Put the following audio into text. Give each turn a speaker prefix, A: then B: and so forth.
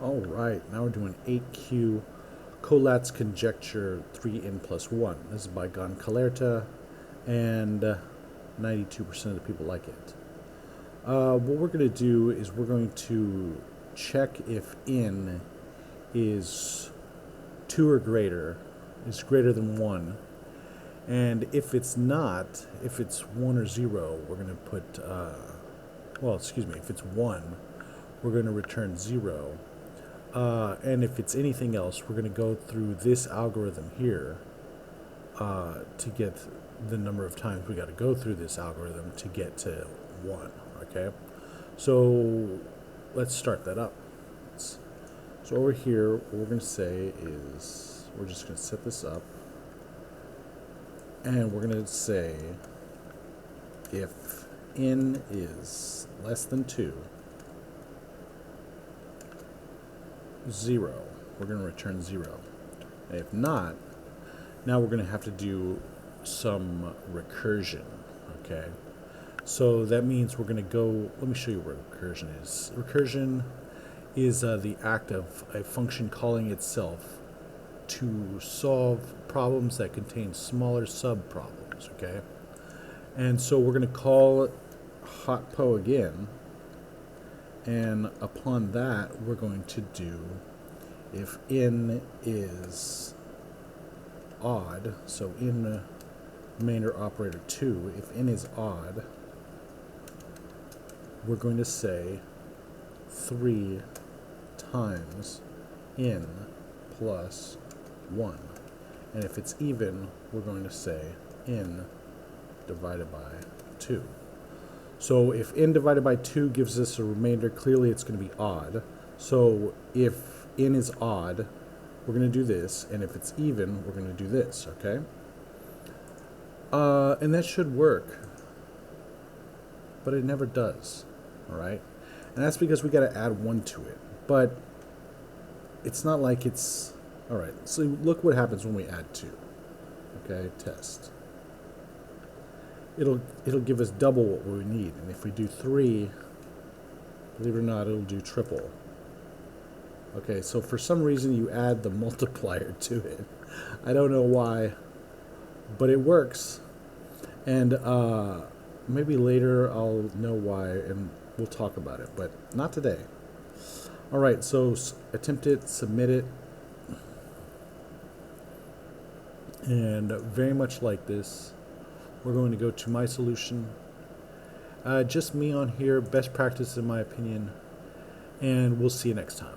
A: All right, now we're doing 8Q Collatz Conjecture 3n+1. This is by Collatz, and 92% of the people like it. What we're going to do is we're going to check if n is 2 or greater, is greater than 1. And if it's not, if it's 1 or 0, we're going to put, if it's 1, we're going to return 0. And if it's anything else, we're going to go through this algorithm here to get the number of times we got to go through this algorithm to get to 1. Okay, so let's start that up. So over here, what we're going to say is we're just going to set this up, and we're going to say if n is less than 2, 0, we're going to return 0. And if not, now we're going to have to do some recursion. Okay, so that means we're going to go, let me show you what recursion is. Recursion is the act of a function calling itself to solve problems that contain smaller sub-problems. Okay, and so we're going to call hotpo again, and upon that we're going to do if n is odd, so in the remainder operator 2, if n is odd, we're going to say 3 times n plus 1. And if it's even, we're going to say n divided by 2. So if n divided by 2 gives us a remainder, clearly it's going to be odd. So if n is odd, we're going to do this, and if it's even, we're going to do this, okay? And that should work, but it never does, all right? And that's because we got to add 1 to it, but it's not like it's, all right, so look what happens when we add 2, okay, test. It'll give us double what we need, and if we do 3, believe it or not, it'll do triple. Okay, so for some reason you add the multiplier to it. I don't know why, but it works. And maybe later I'll know why and we'll talk about it, but not today. All right, so attempt it, submit it. And very much like this, we're going to go to my solution. Just me on here, best practice in my opinion, and we'll see you next time.